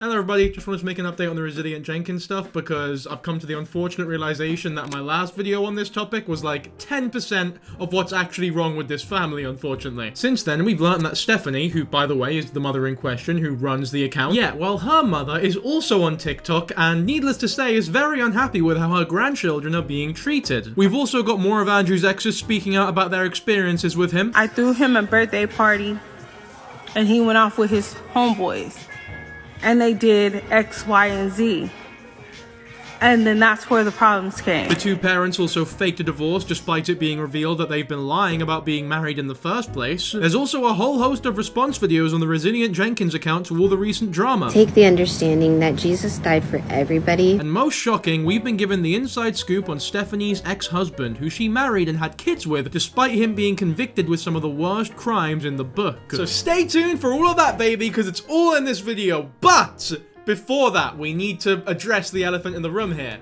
Hello everybody, just wanted to make an update on the Stefanie Jenkins stuff because I've come to the unfortunate realization that my last video on this topic was like 10% of what's actually wrong with this family, unfortunately. Since then, we've learned that Stefanie, who by the way is the mother in question who runs the account, well, her mother is also on TikTok and needless to say is very unhappy with how her grandchildren are being treated. We've also got more of Andrew's exes speaking out about their experiences with him. I threw him a birthday party and he went off with his homeboys. And they did X, Y, and Z. And then that's where the problems came. The two parents also faked a divorce despite it being revealed that they've been lying about being married in the first place. There's also a whole host of response videos on the Stefanie Jenkins account to all the recent drama. Take the understanding that Jesus died for everybody. And most shocking, we've been given the inside scoop on Stefanie's ex-husband, who she married and had kids with, despite him being convicted with some of the worst crimes in the book. So stay tuned for all of that, baby, because it's all in this video, but before that, we need to address the elephant in the room here.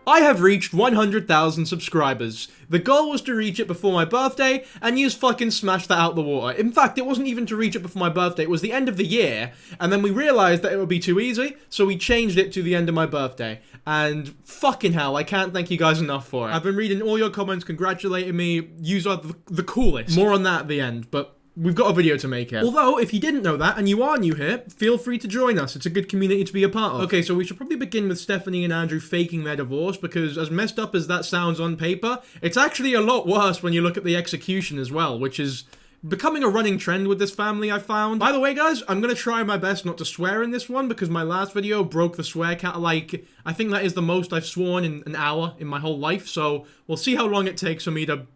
I have reached 100,000 subscribers. The goal was to reach it before my birthday, and you fucking smashed that out the water. In fact, it wasn't even to reach it before my birthday, it was the end of the year, and then we realized that it would be too easy, so we changed it to the end of my birthday. And fucking hell, I can't thank you guys enough for it. I've been reading all your comments congratulating me. Yous are the coolest. More on that at the end, but we've got a video to make here. Although, if you didn't know that, and you are new here, feel free to join us. It's a good community to be a part of. Okay, so we should probably begin with Stefanie and Andrew faking their divorce, because as messed up as that sounds on paper, it's actually a lot worse when you look at the execution as well, which is becoming a running trend with this family, I found. By the way, guys, I'm gonna try my best not to swear in this one, because my last video broke the swear count. Like, I think that is the most I've sworn in an hour in my whole life, so we'll see how long it takes for me to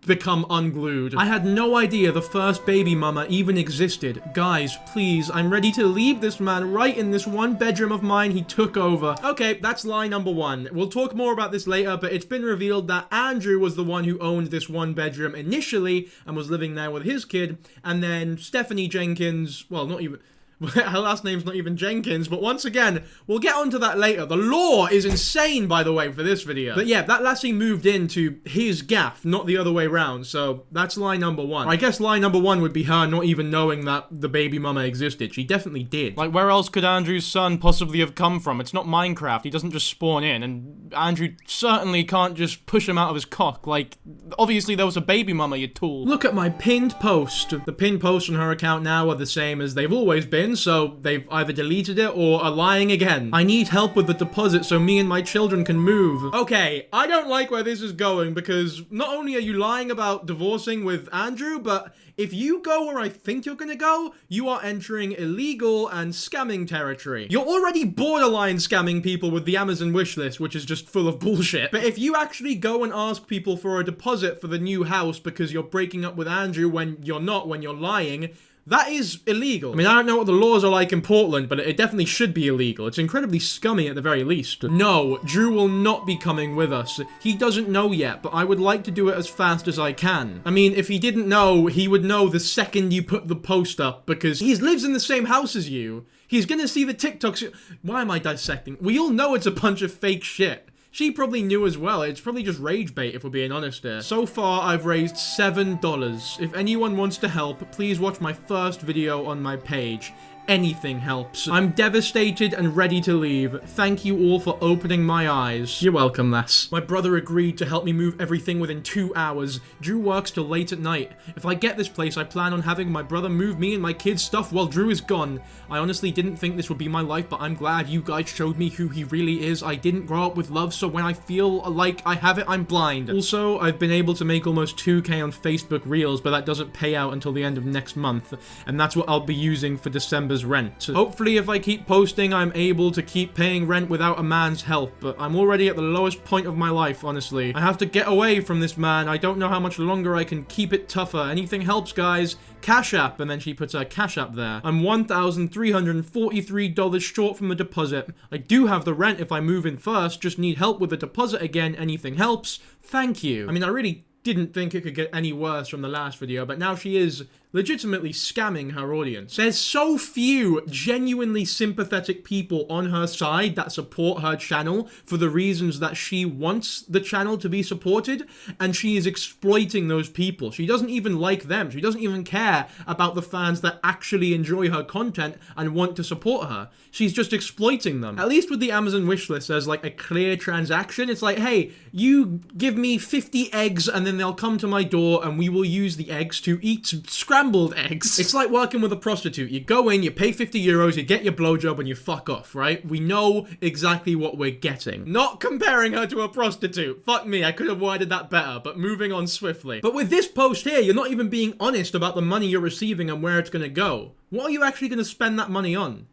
become unglued. I had no idea the first baby mama even existed. Guys, please, I'm ready to leave this man right in this one bedroom of mine he took over. Okay, that's lie number one. We'll talk more about this later, but it's been revealed that Andrew was the one who owned this one bedroom initially and was living there with his kid, and then Stefanie Jenkins, well, not even... her last name's not even Jenkins, but once again, we'll get onto that later. The law is insane, by the way, for this video. But yeah, that lassie moved into his gaff, not the other way around, so that's lie number one. I guess lie number one would be her not even knowing that the baby mama existed. She definitely did. Like, where else could Andrew's son possibly have come from? It's not Minecraft. He doesn't just spawn in, and Andrew certainly can't just push him out of his cock. Like, obviously there was a baby mama, you tool. Look at my pinned post. The pinned posts on her account now are the same as they've always been, so they've either deleted it or are lying again. I need help with the deposit so me and my children can move. Okay, I don't like where this is going because not only are you lying about divorcing with Andrew, but if you go where I think you're gonna go, you are entering illegal and scamming territory. You're already borderline scamming people with the Amazon wishlist, which is just full of bullshit. But if you actually go and ask people for a deposit for the new house because you're breaking up with Andrew when you're not, when you're lying, that is illegal. I mean, I don't know what the laws are like in Portland, but it definitely should be illegal. It's incredibly scummy at the very least. No, Drew will not be coming with us. He doesn't know yet, but I would like to do it as fast as I can. I mean, if he didn't know, he would know the second you put the post up, because he lives in the same house as you. He's gonna see the TikToks. Why am I dissecting? We all know it's a bunch of fake shit. She probably knew as well. It's probably just rage bait if we're being honest here. So far, I've raised $7. If anyone wants to help, please watch my first video on my page. Anything helps. I'm devastated and ready to leave. Thank you all for opening my eyes. You're welcome, lass. My brother agreed to help me move everything within 2 hours. Drew works till late at night. If I get this place, I plan on having my brother move me and my kids' stuff while Drew is gone. I honestly didn't think this would be my life, but I'm glad you guys showed me who he really is. I didn't grow up with love, so when I feel like I have it, I'm blind. Also, I've been able to make almost 2K on Facebook Reels, but that doesn't pay out until the end of next month, and that's what I'll be using for December's rent. Hopefully, if I keep posting, I'm able to keep paying rent without a man's help, but I'm already at the lowest point of my life, honestly. I have to get away from this man. I don't know how much longer I can keep it tougher. Anything helps, guys. Cash App, and then she puts her Cash App there. I'm $1,343 short from the deposit. I do have the rent if I move in first, just need help with the deposit again. Anything helps. Thank you. I mean, I really didn't think it could get any worse from the last video, but now she is legitimately scamming her audience. There's so few genuinely sympathetic people on her side that support her channel for the reasons that she wants the channel to be supported, and she is exploiting those people. She doesn't even like them. She doesn't even care about the fans that actually enjoy her content and want to support her. She's just exploiting them. At least with the Amazon wishlist, there's like a clear transaction. It's like, hey, you give me 50 eggs and then they'll come to my door and we will use the eggs to eat scrambled eggs. It's like working with a prostitute. You go in, you pay 50 euros, you get your blowjob and you fuck off, right? We know exactly what we're getting. Not comparing her to a prostitute. Fuck me, I could have worded that better, but moving on swiftly. But with this post here, you're not even being honest about the money you're receiving and where it's gonna go. What are you actually gonna spend that money on?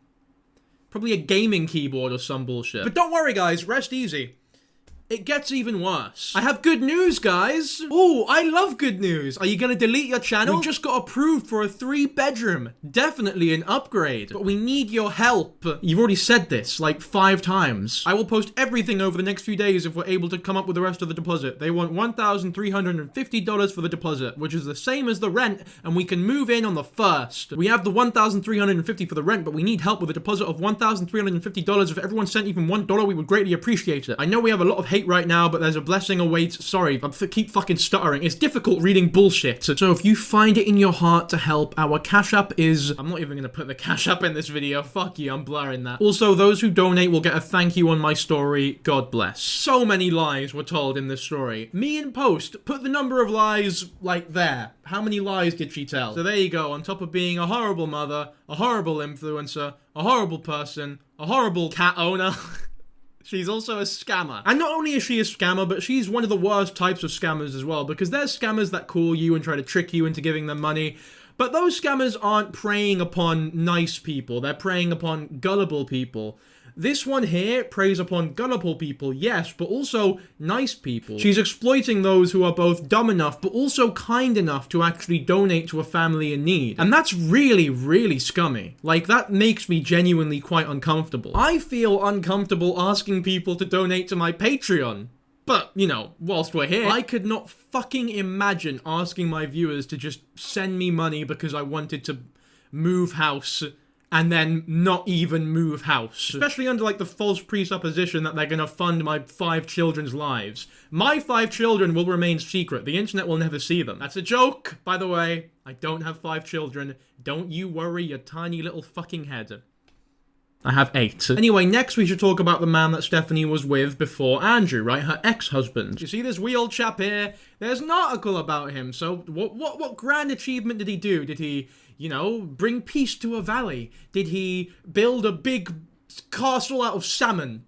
Probably a gaming keyboard or some bullshit. But don't worry guys, rest easy. It gets even worse. I have good news, guys. Oh, I love good news. Are you gonna delete your channel? We just got approved for a 3-bedroom. Definitely an upgrade. But we need your help. You've already said this like 5 times. I will post everything over the next few days if we're able to come up with the rest of the deposit. They want $1,350 for the deposit, which is the same as the rent, and we can move in on the 1st. We have the $1,350 for the rent, but we need help with a deposit of $1,350. If everyone sent even $1, we would greatly appreciate it. I know we have a lot of hate right now, but there's a blessing awaits. Sorry, I keep fucking stuttering. It's difficult reading bullshit. So if you find it in your heart to help, our Cash App is... I'm not even gonna put the Cash App in this video. Fuck you, I'm blurring that. Also, those who donate will get a thank you on my story. God bless. So many lies were told in this story. Me in post, put the number of lies, like, there. How many lies did she tell? So there you go. On top of being a horrible mother, a horrible influencer, a horrible person, a horrible cat owner... She's also a scammer. And not only is she a scammer, but she's one of the worst types of scammers as well, because there's scammers that call you and try to trick you into giving them money, but those scammers aren't preying upon nice people. They're preying upon gullible people. This one here preys upon gullible people, yes, but also nice people. She's exploiting those who are both dumb enough, but also kind enough to actually donate to a family in need. And that's really, really scummy. Like, that makes me genuinely quite uncomfortable. I feel uncomfortable asking people to donate to my Patreon. But, you know, whilst we're here, I could not fucking imagine asking my viewers to just send me money because I wanted to move house and then not even move house. Especially under, like, the false presupposition that they're gonna fund my 5 children's lives. My 5 children will remain secret. The internet will never see them. That's a joke, by the way. I don't have 5 children. Don't you worry your tiny little fucking head. I have 8. Anyway, next we should talk about the man that Stefanie was with before Andrew, right? Her ex-husband. You see this wee old chap here? There's an article about him. So what grand achievement did he do? Did he, you know, bring peace to a valley? Did he build a big castle out of salmon?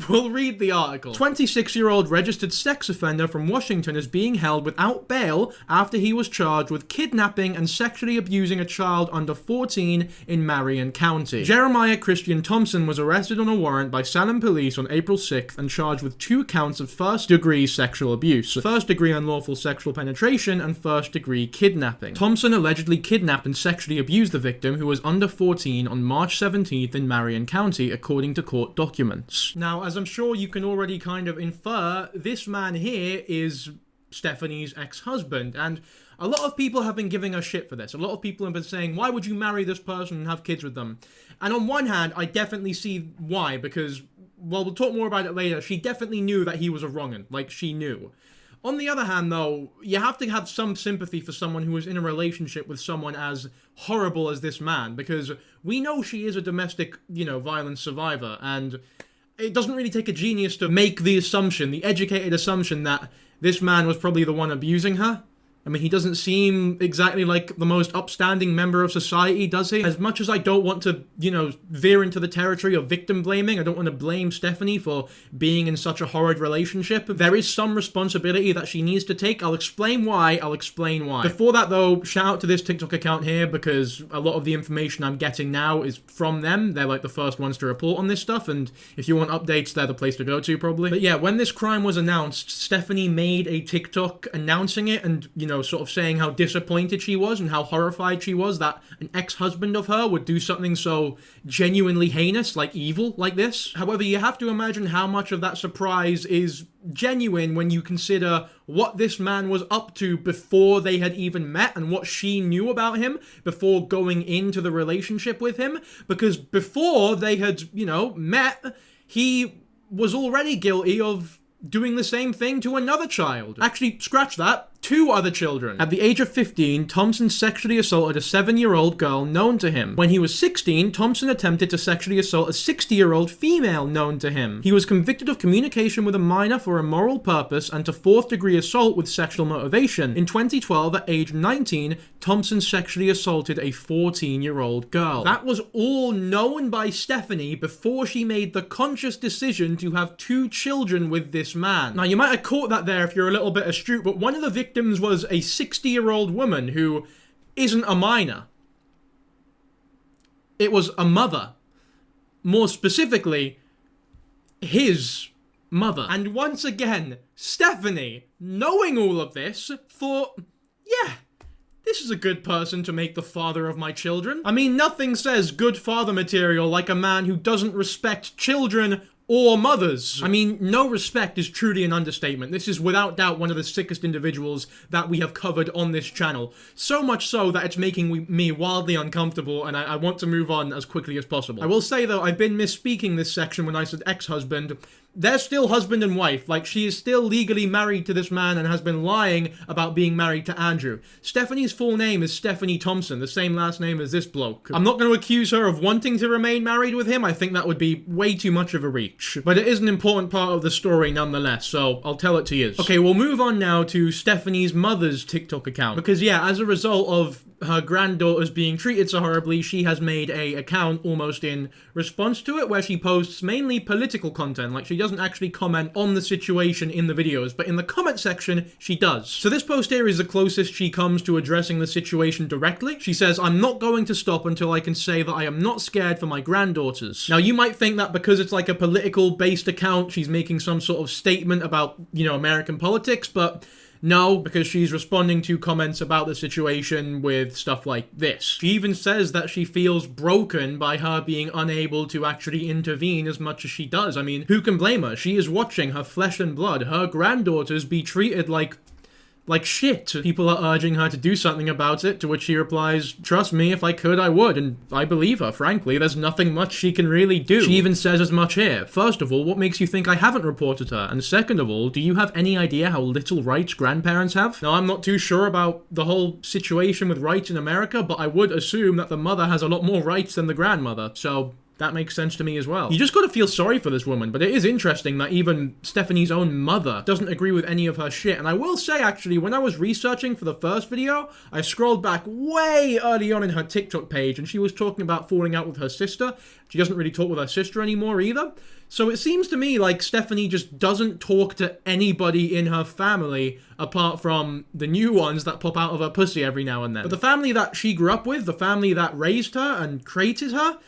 We'll read the article. 26-year-old registered sex offender from Washington is being held without bail after he was charged with kidnapping and sexually abusing a child under 14 in Marion County. Jeremiah Christian Thompson was arrested on a warrant by Salem police on April 6th and charged with 2 counts of first-degree sexual abuse, first-degree unlawful sexual penetration, and first-degree kidnapping. Thompson allegedly kidnapped and sexually abused the victim, who was under 14, on March 17th in Marion County, according to court documents. Now, as I'm sure you can already kind of infer, this man here is Stefanie's ex-husband, and a lot of people have been giving her shit for this. A lot of people have been saying, why would you marry this person and have kids with them? And on one hand, I definitely see why, because, well, we'll talk more about it later, she definitely knew that he was a wrong'un. Like, she knew. On the other hand, though, you have to have some sympathy for someone who is in a relationship with someone as horrible as this man, because we know she is a domestic, you know, violence survivor, and it doesn't really take a genius to make the assumption, the educated assumption, that this man was probably the one abusing her. I mean, he doesn't seem exactly like the most upstanding member of society, does he? As much as I don't want to, you know, veer into the territory of victim blaming, I don't want to blame Stefanie for being in such a horrid relationship, there is some responsibility that she needs to take. I'll explain why. Before that, though, shout out to this TikTok account here, because a lot of the information I'm getting now is from them. They're like the first ones to report on this stuff, and if you want updates, they're the place to go to, probably. But yeah, when this crime was announced, Stefanie made a TikTok announcing it and, you know, know, sort of saying how disappointed she was and how horrified she was that an ex-husband of her would do something so genuinely heinous, like evil, like this. However, you have to imagine how much of that surprise is genuine when you consider what this man was up to before they had even met and what she knew about him before going into the relationship with him. Because before they had, you know, met, he was already guilty of doing the same thing to another child. Actually, scratch that. 2 other children. At the age of 15, Thompson sexually assaulted a 7-year-old girl known to him. When he was 16, Thompson attempted to sexually assault a 60-year-old female known to him. He was convicted of communication with a minor for immoral purpose and to 4th-degree assault with sexual motivation. In 2012, at age 19, Thompson sexually assaulted a 14-year-old girl. That was all known by Stefanie before she made the conscious decision to have 2 children with this man. Now, you might have caught that there if you're a little bit astute, but one of the victims was a 60-year-old woman who isn't a minor. It was a mother. More specifically, his mother. And once again, Stefanie, knowing all of this, thought, yeah, this is a good person to make the father of my children. I mean, nothing says good father material like a man who doesn't respect children or mothers. I mean, no respect is truly an understatement. This is without doubt one of the sickest individuals that we have covered on this channel. So much so that it's making me wildly uncomfortable, and I want to move on as quickly as possible. I will say though, I've been misspeaking this section when I said ex-husband. They're still husband and wife. Like, she is still legally married to this man and has been lying about being married to Andrew. Stefanie's full name is Steffany Thompson, the same last name as this bloke. I'm not going to accuse her of wanting to remain married with him. I think that would be way too much of a reach. But it is an important part of the story nonetheless, so I'll tell it to you. Okay, we'll move on now to Stefanie's mother's TikTok account. Because yeah, as a result of her granddaughters being treated so horribly, she has made a account almost in response to it, where she posts mainly political content. Like, she doesn't actually comment on the situation in the videos, but in the comment section, she does. So this post here is the closest she comes to addressing the situation directly. She says, "I'm not going to stop until I can say that I am not scared for my granddaughters." Now, you might think that because it's like a political-based account, she's making some sort of statement about, you know, American politics, but no, because she's responding to comments about the situation with stuff like this. She even says that she feels broken by her being unable to actually intervene as much as she does. I mean, who can blame her? She is watching her flesh and blood, her granddaughters, be treated like shit. People are urging her to do something about it, to which she replies, "Trust me, if I could, I would." And I believe her, frankly. There's nothing much she can really do. She even says as much here. First of all, what makes you think I haven't reported her? And second of all, do you have any idea how little rights grandparents have? Now, I'm not too sure about the whole situation with rights in America, but I would assume that the mother has a lot more rights than the grandmother, so that makes sense to me as well. You just gotta feel sorry for this woman, but it is interesting that even Stefanie's own mother doesn't agree with any of her shit. And I will say, actually, when I was researching for the first video, I scrolled back way early on in her TikTok page, and she was talking about falling out with her sister. She doesn't really talk with her sister anymore either. So it seems to me like Stefanie just doesn't talk to anybody in her family apart from the new ones that pop out of her pussy every now and then. But the family that she grew up with, the family that raised her and created her,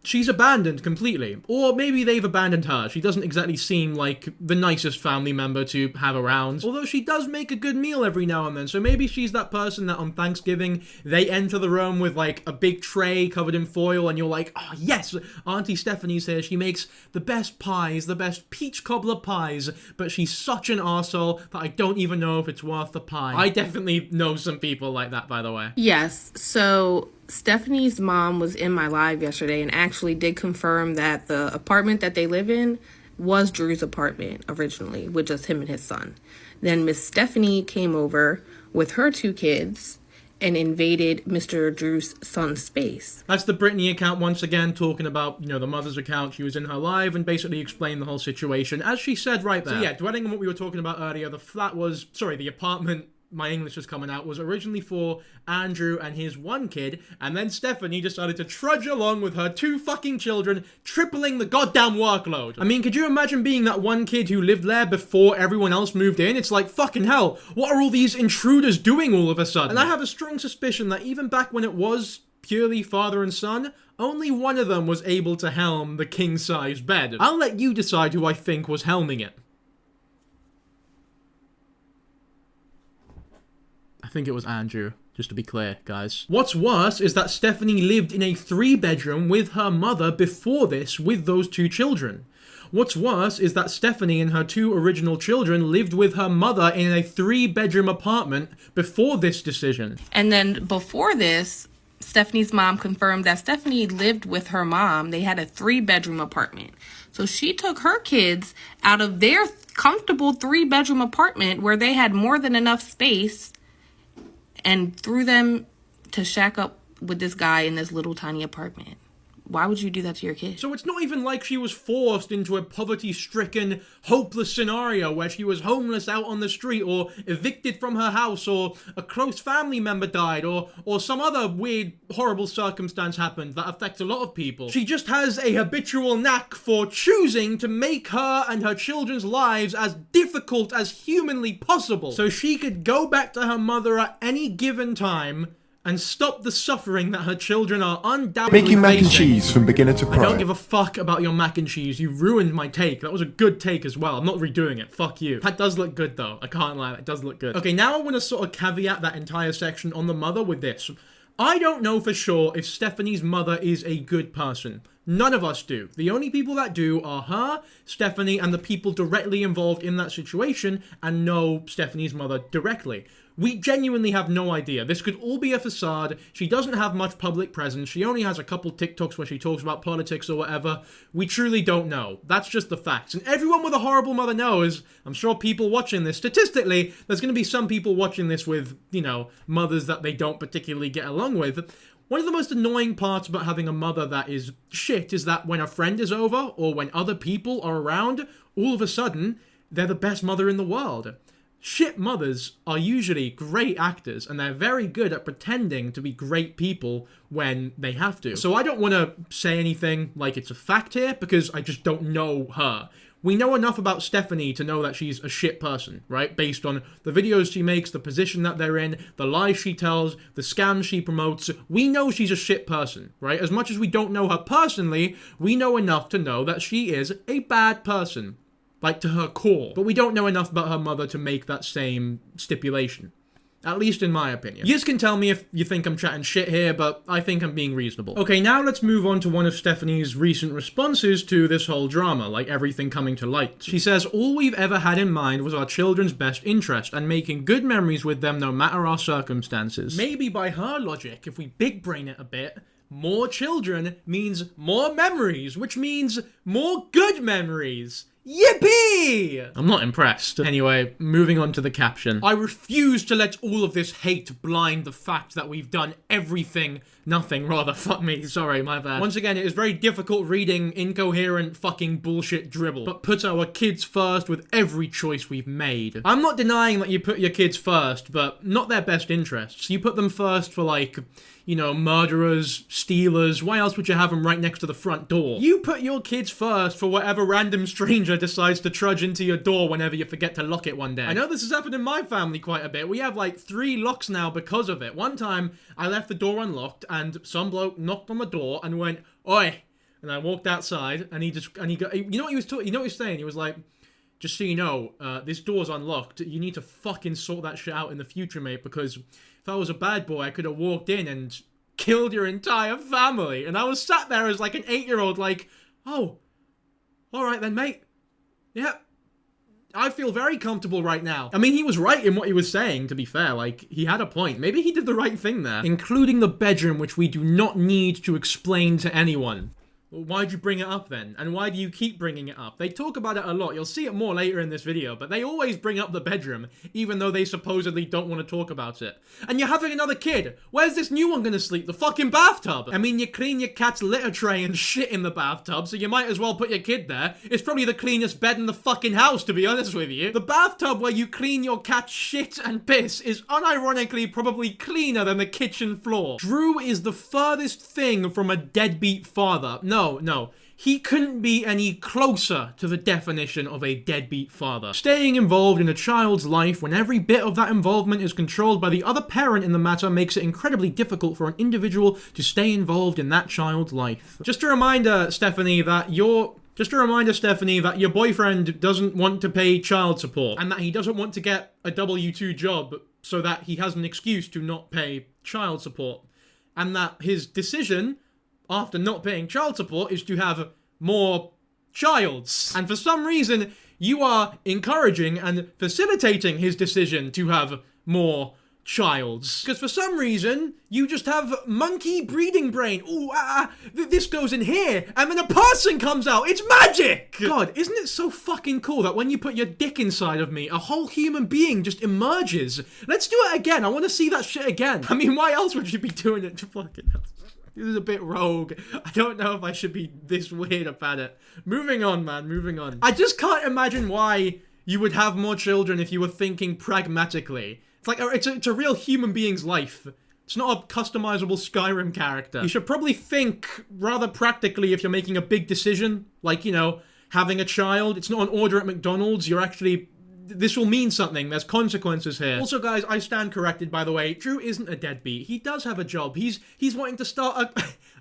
she's abandoned completely. Or maybe they've abandoned her. She doesn't exactly seem like the nicest family member to have around. Although she does make a good meal every now and then. So maybe she's that person that on Thanksgiving, they enter the room with like a big tray covered in foil and you're like, oh yes, Auntie Stefanie's here. She makes the best pies, the best peach cobbler pies. But she's such an arsehole that I don't even know if it's worth the pie. I definitely know some people like that, by the way. Yes, so Stefanie's mom was in my live yesterday and actually did confirm that the apartment that they live in was Drew's apartment originally, with just him and his son. Then Miss Stefanie came over with her 2 kids and invaded Mr. Drew's son's space. That's the Brittany account once again talking about, you know, the mother's account. She was in her live and basically explained the whole situation, as she said right there. So yeah, dwelling on what we were talking about earlier, the apartment, my English is coming out, was originally for Andrew and his 1 kid, and then Stefanie decided to trudge along with her 2 fucking children, tripling the goddamn workload. I mean, could you imagine being that 1 kid who lived there before everyone else moved in? It's like, fucking hell, what are all these intruders doing all of a sudden? And I have a strong suspicion that even back when it was purely father and son, only one of them was able to helm the king-size bed. I'll let you decide who I think was helming it. I think it was Andrew, just to be clear, guys. What's worse is that Stefanie lived in a 3-bedroom with her mother before this with those 2 children. What's worse is that Stefanie and her 2 original children lived with her mother in a 3-bedroom apartment before this decision. And then before this, Stefanie's mom confirmed that Stefanie lived with her mom. They had a 3-bedroom apartment. So she took her kids out of their comfortable 3-bedroom apartment where they had more than enough space and threw them to shack up with this guy in this little tiny apartment. Why would you do that to your kid? So it's not even like she was forced into a poverty-stricken, hopeless scenario where she was homeless out on the street or evicted from her house or a close family member died or some other weird, horrible circumstance happened that affects a lot of people. She just has a habitual knack for choosing to make her and her children's lives as difficult as humanly possible so she could go back to her mother at any given time and stop the suffering that her children are undoubtedly making mac and facing. cheese from beginner to pro. I don't give a fuck about your mac and cheese. You ruined my take. That was a good take as well. I'm not redoing it. Fuck you. That does look good though. I can't lie. It does look good. Okay, now I want to sort of caveat that entire section on the mother with this. I don't know for sure if Stefanie's mother is a good person. None of us do. The only people that do are her, Stefanie, and the people directly involved in that situation and know Stefanie's mother directly. We genuinely have no idea. This could all be a facade. She doesn't have much public presence. She only has a couple TikToks where she talks about politics or whatever. We truly don't know. That's just the facts. And everyone with a horrible mother knows, I'm sure people watching this, statistically, there's going to be some people watching this with, you know, mothers that they don't particularly get along with. One of the most annoying parts about having a mother that is shit is that when a friend is over or when other people are around, all of a sudden, they're the best mother in the world. Shit mothers are usually great actors and they're very good at pretending to be great people when they have to. So I don't want to say anything like it's a fact here because I just don't know her. We know enough about Stefanie to know that she's a shit person, right? Based on the videos she makes, the position that they're in, the lies she tells, the scams she promotes. We know she's a shit person, right? As much as we don't know her personally, we know enough to know that she is a bad person. Like, to her core. But we don't know enough about her mother to make that same stipulation. At least in my opinion. You can tell me if you think I'm chatting shit here, but I think I'm being reasonable. Okay, now let's move on to one of Stefanie's recent responses to this whole drama, like everything coming to light. She says, all we've ever had in mind was our children's best interest and making good memories with them no matter our circumstances. Maybe by her logic, if we big brain it a bit, more children means more memories, which means more good memories. Yippee! I'm not impressed. Anyway, moving on to the caption. I refuse to let all of this hate blind the fact that we've done nothing rather, fuck me, sorry, my bad. Once again, it is very difficult reading incoherent fucking bullshit dribble, but put our kids first with every choice we've made. I'm not denying that you put your kids first, but not their best interests. You put them first for like, you know, murderers, stealers, why else would you have them right next to the front door? You put your kids first for whatever random stranger decides to trudge into your door whenever you forget to lock it one day. I know this has happened in my family quite a bit. We have like 3 locks now because of it. One time, I left the door unlocked and some bloke knocked on the door and went, "Oi!" And I walked outside and you know what he was saying? He was like, just so you know, this door's unlocked. You need to fucking sort that shit out in the future, mate, because if I was a bad boy, I could have walked in and killed your entire family. And I was sat there as like an 8-year-old like, oh, all right then, mate. Yeah, I feel very comfortable right now. I mean, he was right in what he was saying, to be fair. Like, he had a point. Maybe he did the right thing there. Including the bedroom, which we do not need to explain to anyone. Well, why'd you bring it up then? And why do you keep bringing it up? They talk about it a lot. You'll see it more later in this video, but they always bring up the bedroom, even though they supposedly don't want to talk about it. And you're having another kid. Where's this new one gonna sleep? The fucking bathtub. I mean, you clean your cat's litter tray and shit in the bathtub, so you might as well put your kid there. It's probably the cleanest bed in the fucking house, to be honest with you. The bathtub where you clean your cat's shit and piss is unironically probably cleaner than the kitchen floor. Drew is the furthest thing from a deadbeat father. No, he couldn't be any closer to the definition of a deadbeat father. Staying involved in a child's life when every bit of that involvement is controlled by the other parent in the matter makes it incredibly difficult for an individual to stay involved in that child's life. Just a reminder, Stefanie, that your boyfriend doesn't want to pay child support and that he doesn't want to get a W-2 job so that he has an excuse to not pay child support. And that his decision, after not paying child support, is to have more childs. And for some reason, you are encouraging and facilitating his decision to have more childs. Because for some reason, you just have monkey breeding brain. Ooh, this goes in here, and then a person comes out. It's magic! God, isn't it so fucking cool that when you put your dick inside of me, a whole human being just emerges? Let's do it again. I want to see that shit again. I mean, why else would you be doing it to fucking else? This is a bit rogue. I don't know if I should be this weird about it. Moving on, man, moving on. I just can't imagine why you would have more children if you were thinking pragmatically. It's like, it's a real human being's life. It's not a customizable Skyrim character. You should probably think rather practically if you're making a big decision, like, you know, having a child. It's not an order at McDonald's. You're actually... This will mean something. There's consequences here. Also, guys, I stand corrected, by the way. Drew isn't a deadbeat. He does have a job. He's wanting to start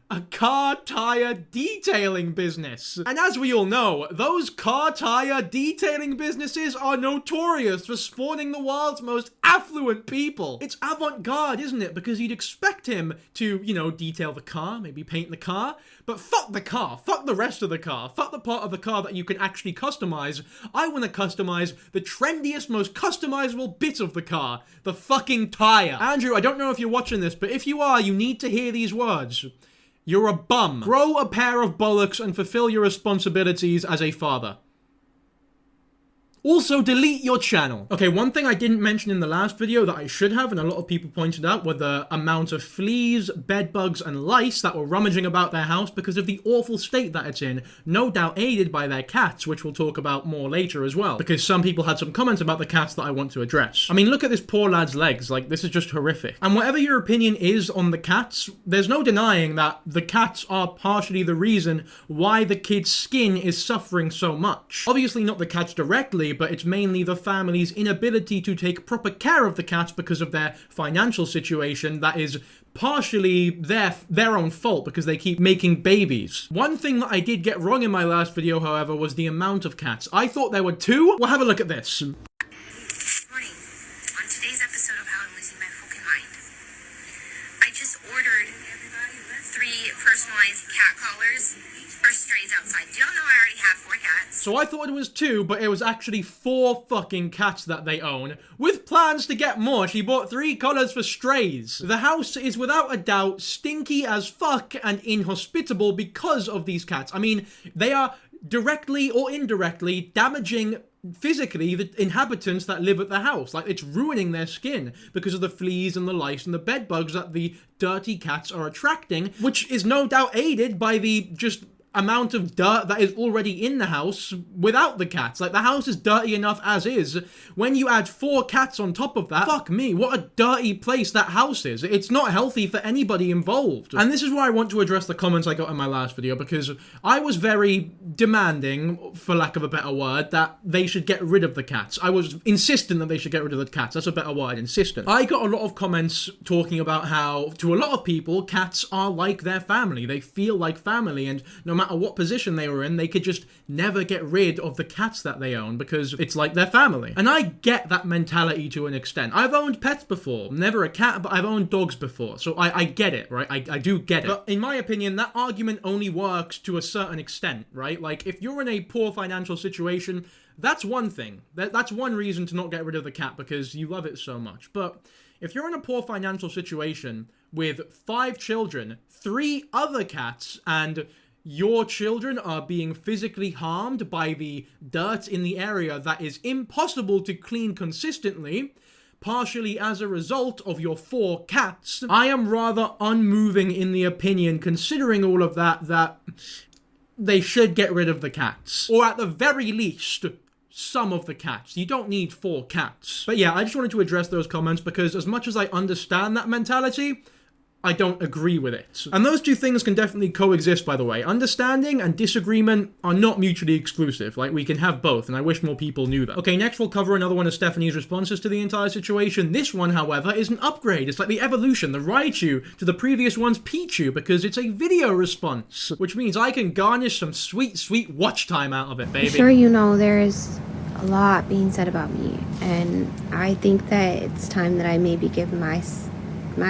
a car tire detailing business. And as we all know, those car tire detailing businesses are notorious for spawning the world's most affluent people. It's avant-garde, isn't it? Because you'd expect him to, you know, detail the car, maybe paint the car, but fuck the car. Fuck the rest of the car. Fuck the part of the car that you can actually customize. I want to customize the trendiest, most customizable bit of the car. The fucking tire. Andrew, I don't know if you're watching this, but if you are, you need to hear these words. You're a bum. Grow a pair of bollocks and fulfill your responsibilities as a father. Also, delete your channel. Okay, one thing I didn't mention in the last video that I should have, and a lot of people pointed out, were the amount of fleas, bedbugs, and lice that were rummaging about their house because of the awful state that it's in, no doubt aided by their cats, which we'll talk about more later as well, because some people had some comments about the cats that I want to address. I mean, look at this poor lad's legs, like, this is just horrific. And whatever your opinion is on the cats, there's no denying that the cats are partially the reason why the kid's skin is suffering so much. Obviously not the cats directly, but it's mainly the family's inability to take proper care of the cats because of their financial situation that is partially their own fault because they keep making babies. One thing that I did get wrong in my last video, however, was the amount of cats. I thought there were 2. Well, have a look at this. Morning. On today's episode of How I'm Losing My Fucking Mind, I just ordered 3 personalized cat collars for strays outside. Do y'all know I already have 4 cats? So I thought it was 2, but it was actually 4 fucking cats that they own, with plans to get more. She bought 3 collars for strays. The house is without a doubt stinky as fuck and inhospitable because of these cats. I mean, they are directly or indirectly damaging physically the inhabitants that live at the house. Like, it's ruining their skin because of the fleas and the lice and the bed bugs that the dirty cats are attracting, which is no doubt aided by the just amount of dirt that is already in the house without the cats. Like, the house is dirty enough as is. When you add 4 cats on top of that, fuck me, what a dirty place that house is. It's not healthy for anybody involved. And this is where I want to address the comments I got in my last video, because I was very demanding, for lack of a better word, that they should get rid of the cats. I was insistent that they should get rid of the cats. That's a better word, insistent. I got a lot of comments talking about how, to a lot of people, cats are like their family. They feel like family, and no matter what position they were in, they could just never get rid of the cats that they own because it's like their family. And I get that mentality to an extent. I've owned pets before. Never a cat, but I've owned dogs before. So I get it, right? I do get it. But in my opinion, that argument only works to a certain extent, right? Like, if you're in a poor financial situation, that's one thing. That's one reason to not get rid of the cat, because you love it so much. But if you're in a poor financial situation with 5 children, 3 other cats, and your children are being physically harmed by the dirt in the area that is impossible to clean consistently, partially as a result of your 4 cats, I am rather unmoving in the opinion, considering all of that they should get rid of the cats. Or at the very least, some of the cats. You don't need 4 cats. But yeah, I just wanted to address those comments because as much as I understand that mentality, I don't agree with it. And those 2 things can definitely coexist, by the way. Understanding and disagreement are not mutually exclusive. Like, we can have both, and I wish more people knew that. Okay, next we'll cover another one of Stephanie's responses to the entire situation. This one, however, is an upgrade. It's like the evolution, the Raichu to the previous one's Pichu, because it's a video response, which means I can garnish some sweet, sweet watch time out of it, baby. Sure, you know there's a lot being said about me, and I think that it's time that I maybe give my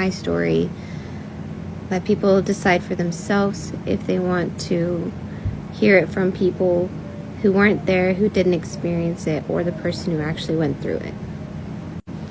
story. Let people decide for themselves if they want to hear it from people who weren't there, who didn't experience it, or the person who actually went through it.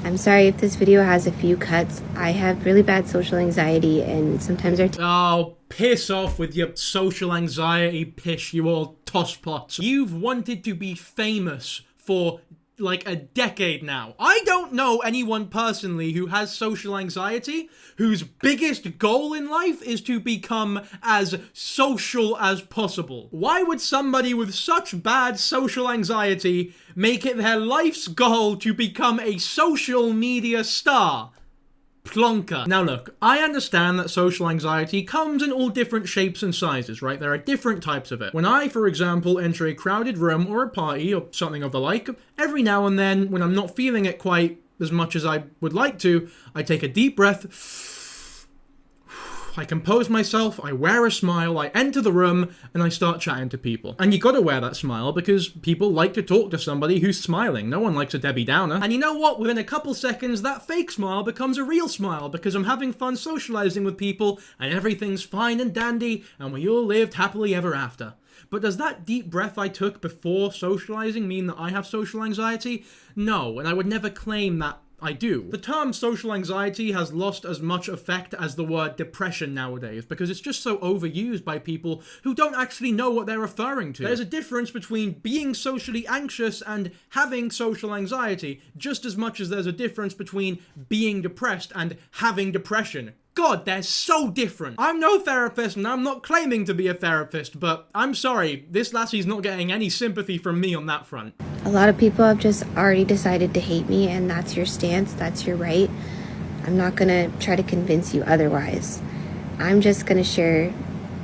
I'm sorry if this video has a few cuts. I have really bad social anxiety, and sometimes Oh, piss off with your social anxiety pish, you old tosspots. You've wanted to be famous for like a decade now. I don't know anyone personally who has social anxiety whose biggest goal in life is to become as social as possible. Why would somebody with such bad social anxiety make it their life's goal to become a social media star? Plonker. Now look, I understand that social anxiety comes in all different shapes and sizes, right? There are different types of it. When I, for example, enter a crowded room or a party or something of the like, every now and then, when I'm not feeling it quite as much as I would like to, I take a deep breath, I compose myself, I wear a smile, I enter the room, and I start chatting to people. And you gotta wear that smile because people like to talk to somebody who's smiling. No one likes a Debbie Downer. And you know what? Within a couple seconds, that fake smile becomes a real smile because I'm having fun socializing with people and everything's fine and dandy and we all lived happily ever after. But does that deep breath I took before socializing mean that I have social anxiety? No, and I would never claim that I do. The term social anxiety has lost as much effect as the word depression nowadays because it's just so overused by people who don't actually know what they're referring to. There's a difference between being socially anxious and having social anxiety, just as much as there's a difference between being depressed and having depression. God, they're so different. I'm no therapist and I'm not claiming to be a therapist, but I'm sorry, this lassie's not getting any sympathy from me on that front. A lot of people have just already decided to hate me, and that's your stance, that's your right. I'm not gonna try to convince you otherwise. I'm just gonna share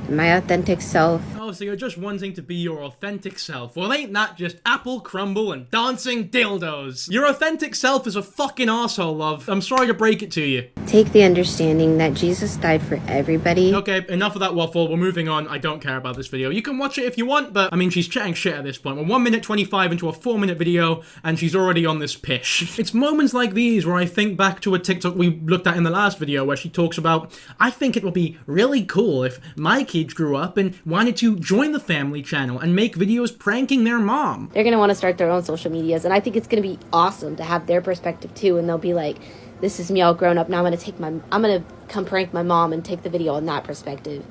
my authentic self. Oh, so you're just wanting to be your authentic self. Well, ain't that just apple crumble and dancing dildos? Your authentic self is a fucking asshole, love. I'm sorry to break it to you. Take the understanding that Jesus died for everybody. Okay, enough of that waffle. We're moving on. I don't care about this video. You can watch it if you want, but I mean, she's chatting shit at this point. We're 1 minute 25 into a 4-minute video, and she's already on this pish. It's moments like these where I think back to a TikTok we looked at in the last video where she talks about, I think it would be really cool if my kids grew up and wanted to join the family channel and make videos pranking their mom. They're going to want to start their own social medias, and I think it's going to be awesome to have their perspective too, and they'll be like, this is me all grown up, now I'm going to come prank my mom and take the video on that perspective.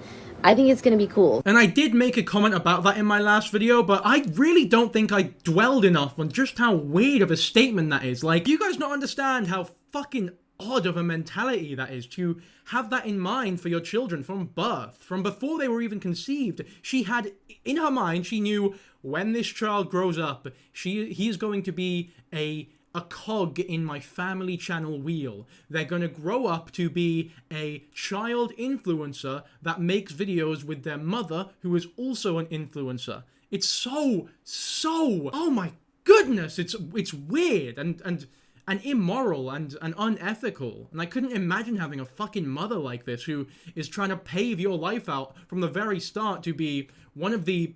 I think it's going to be cool. And I did make a comment about that in my last video, but I really don't think I dwelled enough on just how weird of a statement that is. Like, you guys don't understand how fucking odd of a mentality that is to have that in mind for your children from birth, from before they were even conceived. She had in her mind, she knew when this child grows up, he is going to be a cog in my family channel wheel. They're going to grow up to be a child influencer that makes videos with their mother, who is also an influencer. It's so, oh my goodness, it's weird and immoral and unethical. And I couldn't imagine having a fucking mother like this who is trying to pave your life out from the very start to be one of the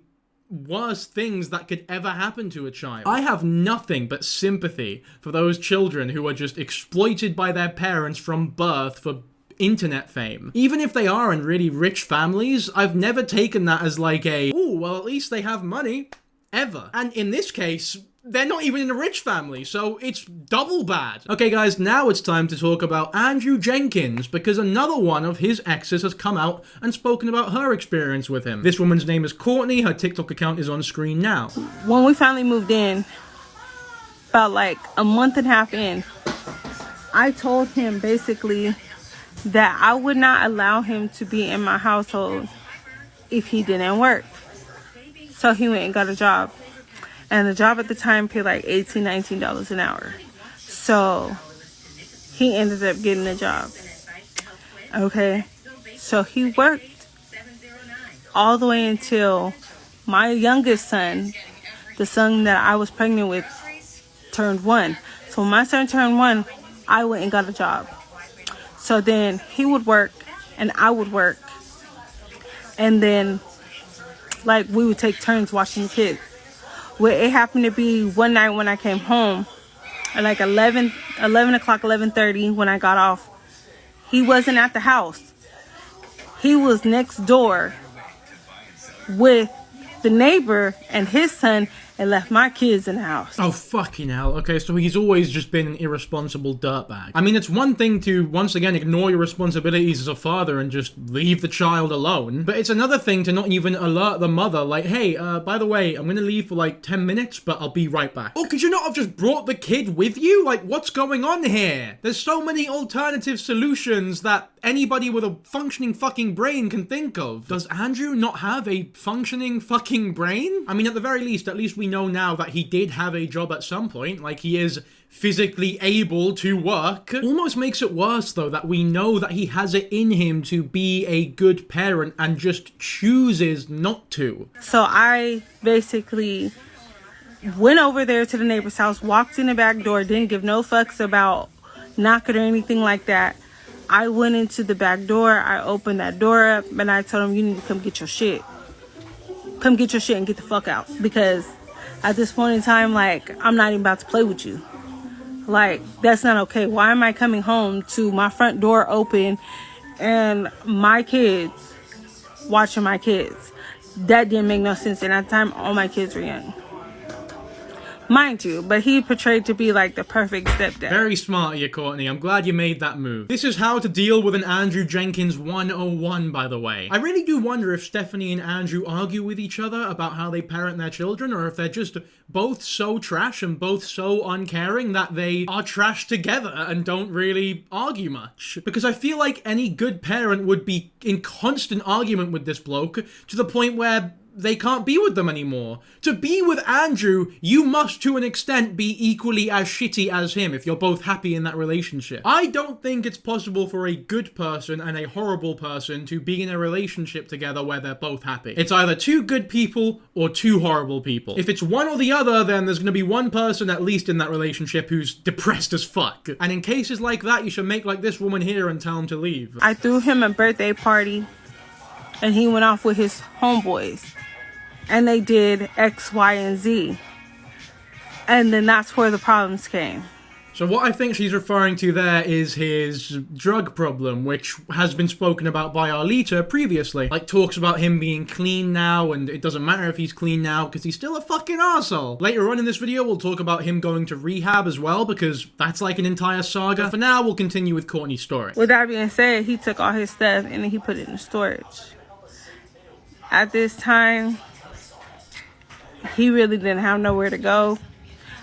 worst things that could ever happen to a child. I have nothing but sympathy for those children who are just exploited by their parents from birth for internet fame. Even if they are in really rich families, I've never taken that as like a, oh, well, at least they have money, ever. And in this case, they're not even in a rich family, so it's double bad. Okay, guys, now it's time to talk about Andrew Jenkins, because another one of his exes has come out and spoken about her experience with him. This woman's name is Courtney. Her TikTok account is on screen now. When we finally moved in, about like a month and a half in, I told him basically that I would not allow him to be in my household if he didn't work. So he went and got a job. And the job at the time paid like $18, $19 an hour. So he ended up getting a job. Okay. So he worked all the way until my youngest son, the son that I was pregnant with, turned 1. So when my son turned 1, I went and got a job. So then he would work and I would work. And then like we would take turns watching the kids. Well, it happened to be one night when I came home at like 11 o'clock, 11:30 when I got off. He wasn't at the house. He was next door with the neighbor and his son and left my kids in the house. Oh, fucking hell. Okay, so he's always just been an irresponsible dirtbag. I mean, it's one thing to, once again, ignore your responsibilities as a father and just leave the child alone. But it's another thing to not even alert the mother, like, hey, by the way, I'm gonna leave for like 10 minutes, but I'll be right back. Oh, could you not have just brought the kid with you? Like, what's going on here? There's so many alternative solutions that anybody with a functioning fucking brain can think of. Does Andrew not have a functioning fucking brain? I mean, at the very least, at least we know now that he did have a job at some point. Like, he is physically able to work. Almost makes it worse, though, that we know that he has it in him to be a good parent and just chooses not to. So I basically went over there to the neighbor's house, walked in the back door, didn't give no fucks about knocking or anything like that. I went into the back door, I opened that door up, and I told him, you need to come get your shit. Come get your shit and get the fuck out. Because at this point in time, like, I'm not even about to play with you. Like, that's not okay. Why am I coming home to my front door open and my kids watching my kids? That didn't make no sense. And at the time, all my kids were young. Mind you, but he portrayed to be like the perfect stepdad. Very smart of you, Courtney. I'm glad you made that move. This is how to deal with an Andrew Jenkins 101, by the way. I really do wonder if Stefanie and Andrew argue with each other about how they parent their children, or if they're just both so trash and both so uncaring that they are trash together and don't really argue much. Because I feel like any good parent would be in constant argument with this bloke to the point where they can't be with them anymore. To be with Andrew, you must to an extent be equally as shitty as him if you're both happy in that relationship. I don't think it's possible for a good person and a horrible person to be in a relationship together where they're both happy. It's either two good people or two horrible people. If it's one or the other, then there's gonna be one person at least in that relationship who's depressed as fuck. And in cases like that, you should make like this woman here and tell him to leave. I threw him a birthday party and he went off with his homeboys. And they did X, Y, and Z. And then that's where the problems came. So what I think she's referring to there is his drug problem, which has been spoken about by Arlita previously. Like, talks about him being clean now, and it doesn't matter if he's clean now, because he's still a fucking arsehole. Later on in this video, we'll talk about him going to rehab as well, because that's like an entire saga. But for now, we'll continue with Courtney's story. With that being said, he took all his stuff and then he put it in storage. At this time, he really didn't have nowhere to go,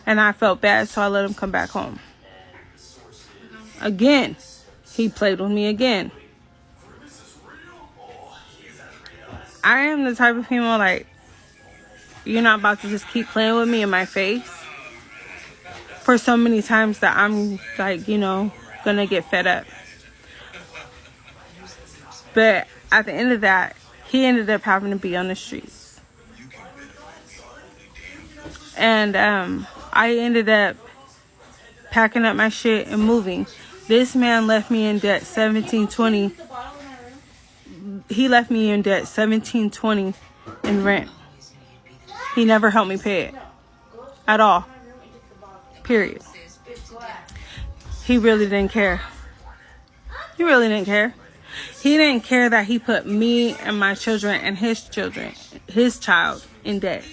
and I felt bad, so I let him come back home. Again, he played with me again. I am the type of female, like, you're not about to just keep playing with me in my face for so many times that I'm, like, you know, gonna get fed up. But at the end of that, he ended up having to be on the streets. And I ended up packing up my shit and moving. This man left me in debt $17.20. He left me in debt $17.20 in rent. He never helped me pay it at all. Period. He really didn't care. He really didn't care. He didn't care that he put me and my children and his child in debt.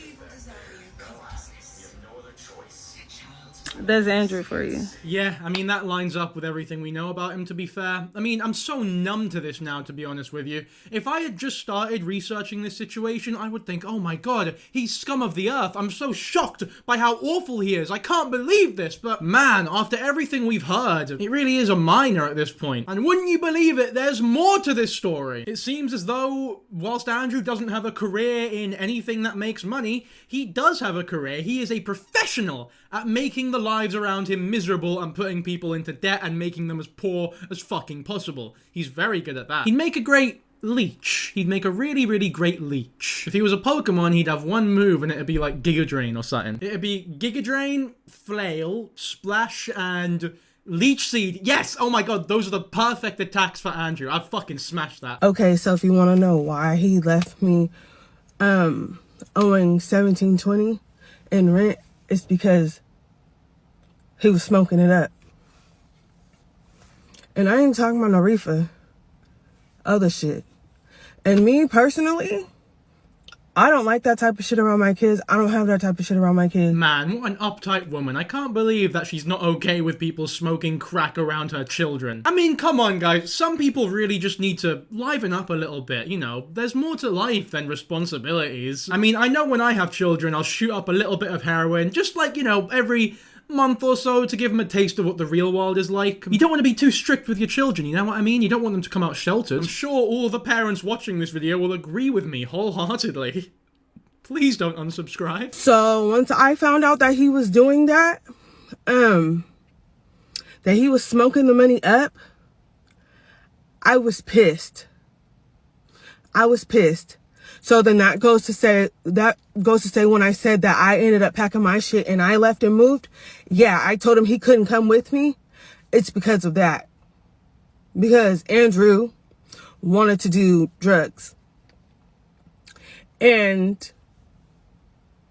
There's Andrew for you. Yeah, I mean, that lines up with everything we know about him, to be fair. I mean, I'm so numb to this now, to be honest with you. If I had just started researching this situation, I would think, oh my god, he's scum of the earth. I'm so shocked by how awful he is. I can't believe this. But man, after everything we've heard, it really is a minor at this point. And wouldn't you believe it, there's more to this story. It seems as though, whilst Andrew doesn't have a career in anything that makes money, he does have a career. He is a professional at making the lives around him miserable and putting people into debt and making them as poor as fucking possible. He's very good at that. He'd make a great leech. He'd make a really, really great leech. If he was a Pokemon, he'd have one move and it'd be like Giga Drain or something. It'd be Giga Drain, Flail, Splash, and Leech Seed. Yes! Oh my god, those are the perfect attacks for Andrew. I've fucking smashed that. Okay, so if you want to know why he left me owing $17.20, in rent is because he was smoking it up. And I ain't talking about no reefer. Other shit. And me personally, I don't like that type of shit around my kids. I don't have that type of shit around my kids. Man, what an uptight woman. I can't believe that she's not okay with people smoking crack around her children. I mean, come on, guys. Some people really just need to liven up a little bit. You know, there's more to life than responsibilities. I mean, I know when I have children, I'll shoot up a little bit of heroin, just like, you know, every month or so to give them a taste of what the real world is like. You don't want to be too strict with your children, you know what I mean? You don't want them to come out sheltered. I'm sure all the parents watching this video will agree with me wholeheartedly. Please don't unsubscribe. So once I found out that he was doing that he was smoking the money up, I was pissed. So then that goes to say when I said that I ended up packing my shit and I left and moved, yeah, I told him he couldn't come with me. It's because of that. Because Andrew wanted to do drugs. And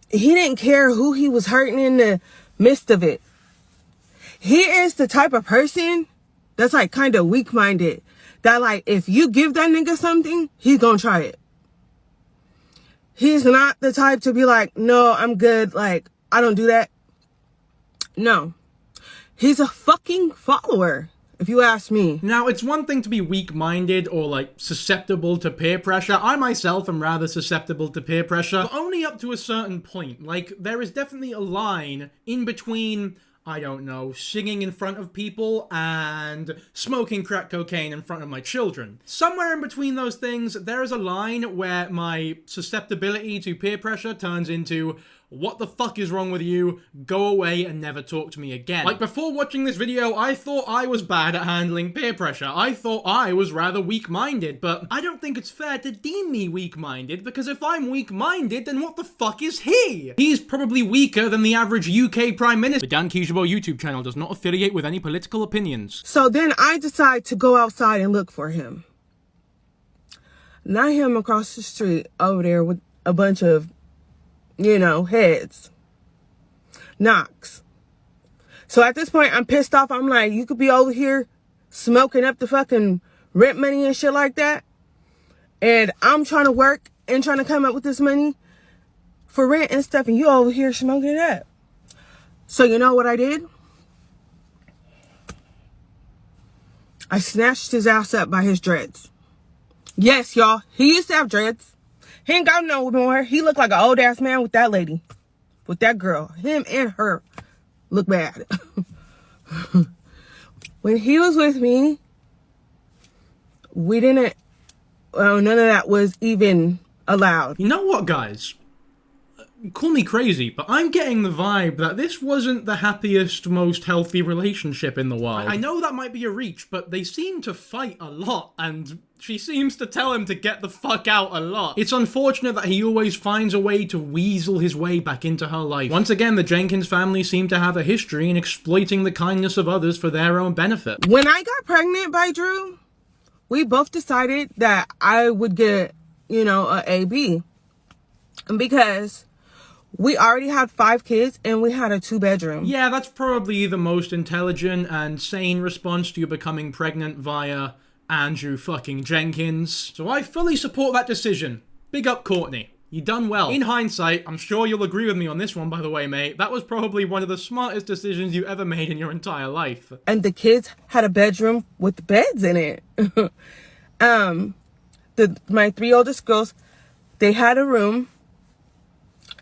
he didn't care who he was hurting in the midst of it. He is the type of person that's like kind of weak-minded. That like, if you give that nigga something, he's gonna try it. He's not the type to be like, no, I'm good. Like, I don't do that. No. He's a fucking follower, if you ask me. Now, it's one thing to be weak-minded or, like, susceptible to peer pressure. I myself am rather susceptible to peer pressure, but only up to a certain point. Like, there is definitely a line in between, I don't know, singing in front of people and smoking crack cocaine in front of my children. Somewhere in between those things, there is a line where my susceptibility to peer pressure turns into, what the fuck is wrong with you? Go away and never talk to me again. Like, before watching this video, I thought I was bad at handling peer pressure. I thought I was rather weak-minded, but I don't think it's fair to deem me weak-minded, because if I'm weak-minded, then what the fuck is he? He's probably weaker than the average UK Prime Minister. The Dankyjabo YouTube channel does not affiliate with any political opinions. So then I decide to go outside and look for him. Not him across the street over there with a bunch of, you know, heads. Knocks. So at this point, I'm pissed off. I'm like, you could be over here smoking up the fucking rent money and shit like that. And I'm trying to work and trying to come up with this money for rent and stuff. And you over here smoking it up. So you know what I did? I snatched his ass up by his dreads. Yes, y'all. He used to have dreads. He ain't got no more. He looked like an old ass man with that lady. With that girl. Him and her look bad. When he was with me, we didn't, none of that was even allowed. You know what, guys? Call me crazy, but I'm getting the vibe that this wasn't the happiest, most healthy relationship in the world. I know that might be a reach, but they seem to fight a lot, and she seems to tell him to get the fuck out a lot. It's unfortunate that he always finds a way to weasel his way back into her life. Once again, the Jenkins family seem to have a history in exploiting the kindness of others for their own benefit. When I got pregnant by Drew, we both decided that I would get, you know, a AB. Because we already had 5 kids and we had a 2-bedroom. Yeah, that's probably the most intelligent and sane response to you becoming pregnant via Andrew fucking Jenkins. So I fully support that decision. Big up, Courtney. You done well. In hindsight, I'm sure you'll agree with me on this one, by the way, mate. That was probably one of the smartest decisions you ever made in your entire life. And the kids had a bedroom with beds in it. My 3 oldest girls, they had a room.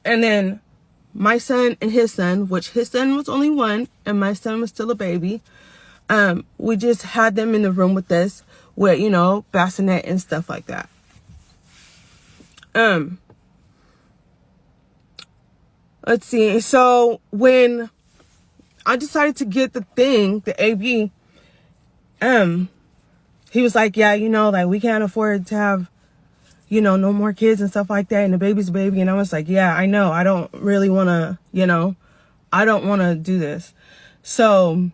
And then my son and his son, which his son was only 1 and my son was still a baby, we just had them in the room with us with, you know, bassinet and stuff like that. Let's see. So when I decided to get the thing, the AB, he was like, yeah, you know, like we can't afford to have, you know, no more kids and stuff like that. And the baby's a baby. And I was like, yeah, I know. I don't really want to, you know, I don't want to do this. So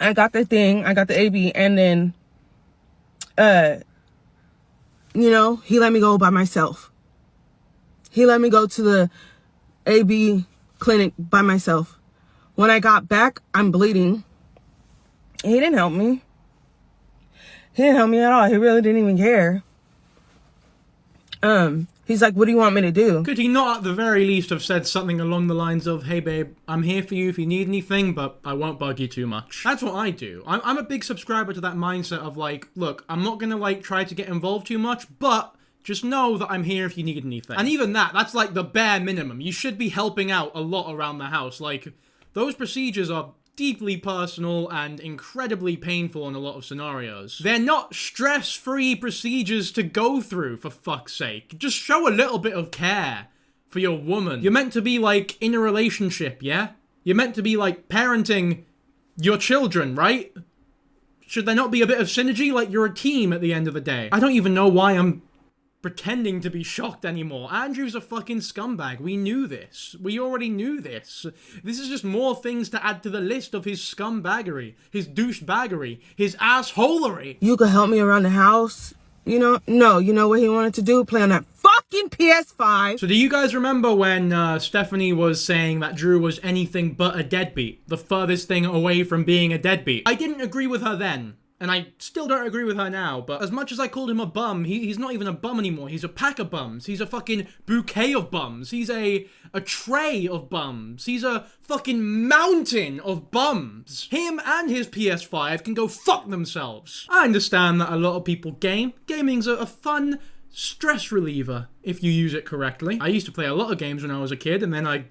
I got the thing. I got the AB. And then, you know, he let me go by myself. He let me go to the AB clinic by myself. When I got back, I'm bleeding. He didn't help me. He didn't help me at all. He really didn't even care. He's like, what do you want me to do? Could he not at the very least have said something along the lines of, hey babe, I'm here for you if you need anything, but I won't bug you too much. That's what I do. I'm a big subscriber to that mindset of like, look, I'm not gonna like try to get involved too much, but just know that I'm here if you need anything. And even that's like the bare minimum. You should be helping out a lot around the house. Like, those procedures are deeply personal and incredibly painful in a lot of scenarios. They're not stress-free procedures to go through, for fuck's sake. Just show a little bit of care for your woman. You're meant to be, like, in a relationship, yeah? You're meant to be, like, parenting your children, right? Should there not be a bit of synergy? Like, you're a team at the end of the day. I don't even know why I'm pretending to be shocked anymore. Andrew's a fucking scumbag. We knew this. We already knew this. This is just more things to add to the list of his scumbaggery, his douchebaggery, his assholery. You could help me around the house. You know? No, you know what he wanted to do? Play on that fucking PS5. So do you guys remember when Stefanie was saying that Drew was anything but a deadbeat? The furthest thing away from being a deadbeat. I didn't agree with her then. And I still don't agree with her now, but as much as I called him a bum, he's not even a bum anymore. He's a pack of bums. He's a fucking bouquet of bums. He's a tray of bums. He's a fucking mountain of bums. Him and his PS5 can go fuck themselves. I understand that a lot of people game. Gaming's a fun stress reliever if you use it correctly. I used to play a lot of games when I was a kid, and then I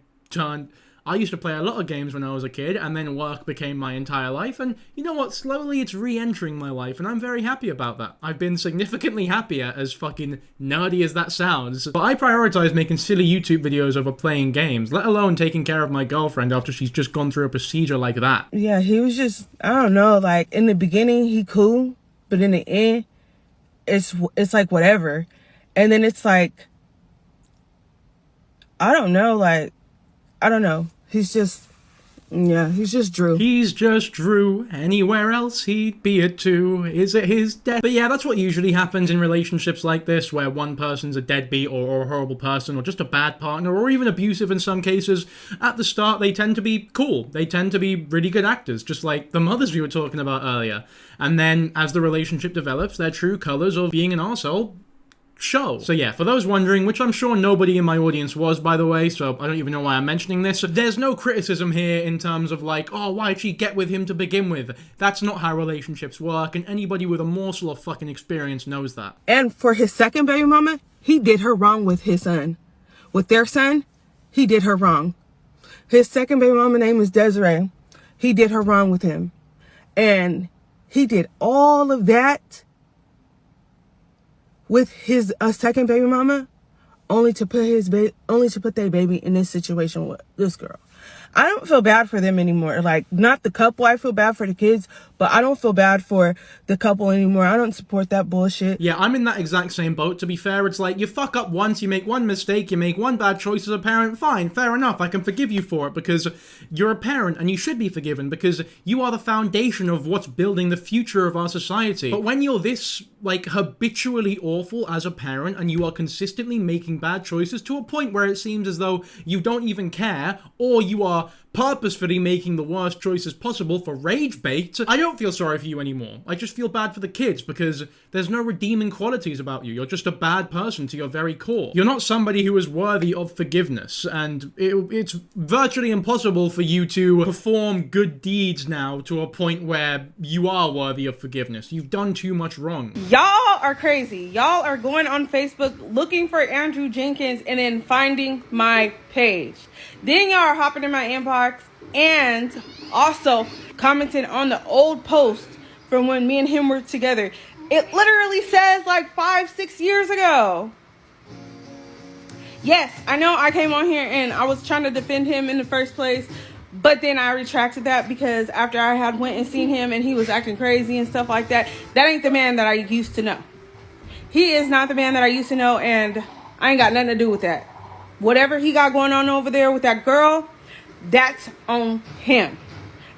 used to play a lot of games when I was a kid, and then work became my entire life, and you know what? Slowly it's re-entering my life, and I'm very happy about that. I've been significantly happier, as fucking nerdy as that sounds. But I prioritize making silly YouTube videos over playing games, let alone taking care of my girlfriend after she's just gone through a procedure like that. Yeah, he was just, I don't know, like, in the beginning, he cool, but in the end, it's like whatever. And then it's like, I don't know. He's just Drew. He's just Drew. Anywhere else he'd be it too. Is it his death? But yeah, that's what usually happens in relationships like this, where one person's a deadbeat or a horrible person or just a bad partner or even abusive in some cases. At the start, they tend to be cool. They tend to be really good actors, just like the mothers we were talking about earlier. And then as the relationship develops, their true colors of being an arsehole show. So yeah, for those wondering, which I'm sure nobody in my audience was, by the way, so I don't even know why I'm mentioning this, there's no criticism here in terms of like, oh, why'd she get with him to begin with? That's not how relationships work, and anybody with a morsel of fucking experience knows that. And for his second baby mama, he did her wrong with his son. With their son, he did her wrong. His second baby mama name is Desiree. He did her wrong with him. And he did all of that with his second baby mama, only to put their baby in this situation with this girl. I don't feel bad for them anymore. Like, not the couple. I feel bad for the kids, but I don't feel bad for the couple anymore. I don't support that bullshit. Yeah, I'm in that exact same boat. To be fair, it's like, you fuck up once, you make one mistake, you make one bad choice as a parent, fine, fair enough, I can forgive you for it, because you're a parent, and you should be forgiven, because you are the foundation of what's building the future of our society. But when you're this, like, habitually awful as a parent, and you are consistently making bad choices to a point where it seems as though you don't even care, or you are purposefully making the worst choices possible for rage bait, I don't feel sorry for you anymore. I just feel bad for the kids, because there's no redeeming qualities about you. You're just a bad person to your very core. You're not somebody who is worthy of forgiveness, and it's virtually impossible for you to perform good deeds now to a point where you are worthy of forgiveness. You've done too much wrong. Y'all are crazy. Y'all are going on Facebook looking for Andrew Jenkins and then finding my page. Then y'all are hopping in my inbox and also commenting on the old post from when me and him were together. It literally says like 5-6 years ago. Yes, I know I came on here and I was trying to defend him in the first place, but then I retracted that because after I had went and seen him and he was acting crazy and stuff like that, that ain't the man that I used to know. He is not the man that I used to know, and I ain't got nothing to do with that. Whatever he got going on over there with that girl, that's on him.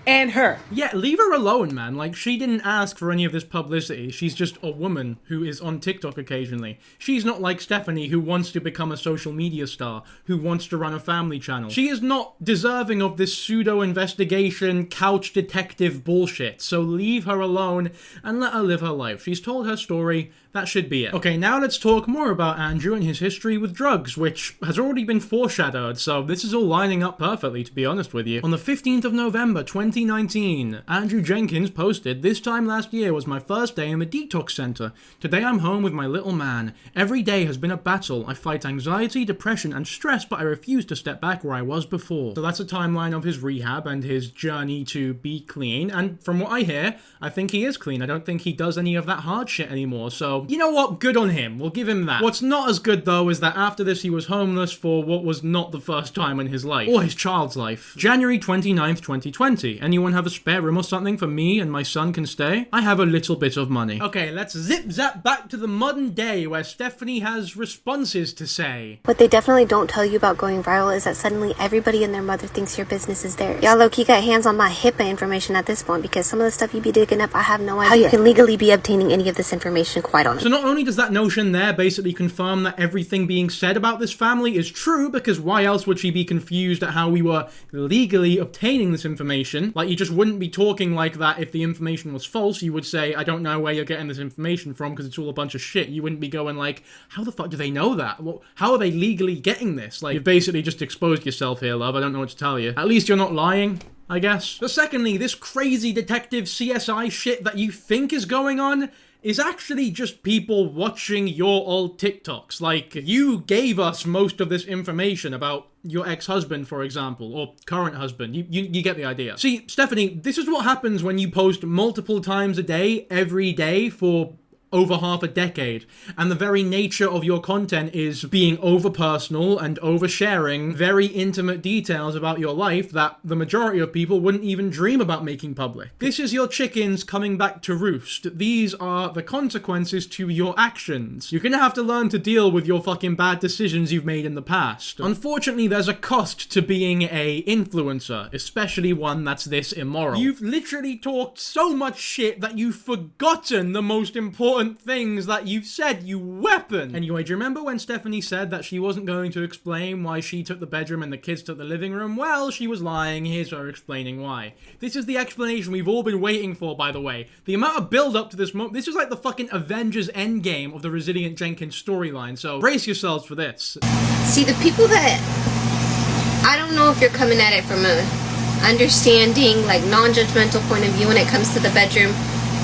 and her. Yeah, leave her alone, man. Like, she didn't ask for any of this publicity. She's just a woman who is on TikTok occasionally. She's not like Stefanie, who wants to become a social media star, who wants to run a family channel. She is not deserving of this pseudo-investigation, couch detective bullshit. So leave her alone and let her live her life. She's told her story. That should be it. Okay, now let's talk more about Andrew and his history with drugs, which has already been foreshadowed, so this is all lining up perfectly, to be honest with you. On the 15th of November, 2019, Andrew Jenkins posted, "This time last year was my first day in the detox center. Today I'm home with my little man. Every day has been a battle. I fight anxiety, depression, and stress, but I refuse to step back where I was before." So that's a timeline of his rehab and his journey to be clean, and from what I hear, I think he is clean. I don't think he does any of that hard shit anymore, so you know what? Good on him. We'll give him that. What's not as good, though, is that after this, he was homeless for what was not the first time in his life. Or his child's life. January 29th, 2020. Anyone have a spare room or something for me and my son can stay? I have a little bit of money. Okay, let's zip-zap back to the modern day where Stefanie has responses to say. What they definitely don't tell you about going viral is that suddenly everybody and their mother thinks your business is theirs. Y'all low-key got hands on my HIPAA information at this point because some of the stuff you be digging up, I have no idea how you can legally be obtaining any of this information, quite honestly. So not only does that notion there basically confirm that everything being said about this family is true, because why else would she be confused at how we were legally obtaining this information? Like, you just wouldn't be talking like that if the information was false. You would say, I don't know where you're getting this information from because it's all a bunch of shit. You wouldn't be going like, how the fuck do they know that? How are they legally getting this? Like, you've basically just exposed yourself here, love. I don't know what to tell you. At least you're not lying, I guess. But secondly, this crazy detective CSI shit that you think is going on is actually just people watching your old TikToks. Like, you gave us most of this information about your ex-husband, for example, or current husband. You get the idea. See, Stefanie, this is what happens when you post multiple times a day, every day, for over half a decade, and the very nature of your content is being over personal and oversharing very intimate details about your life that the majority of people wouldn't even dream about making public. This is your chickens coming back to roost. These are the consequences to your actions. You're gonna have to learn to deal with your fucking bad decisions you've made in the past. Unfortunately, there's a cost to being a influencer, especially one that's this immoral. You've literally talked so much shit that you've forgotten the most important things that you've said, you weapon! Anyway, do you remember when Stefanie said that she wasn't going to explain why she took the bedroom and the kids took the living room? Well, she was lying. Here's her explaining why. This is the explanation we've all been waiting for, by the way. The amount of build-up to this moment, this is like the fucking Avengers Endgame of the Shmesilient Jenkins storyline, so brace yourselves for this. See, the people that, I don't know if you're coming at it from a understanding, like non-judgmental point of view when it comes to the bedroom,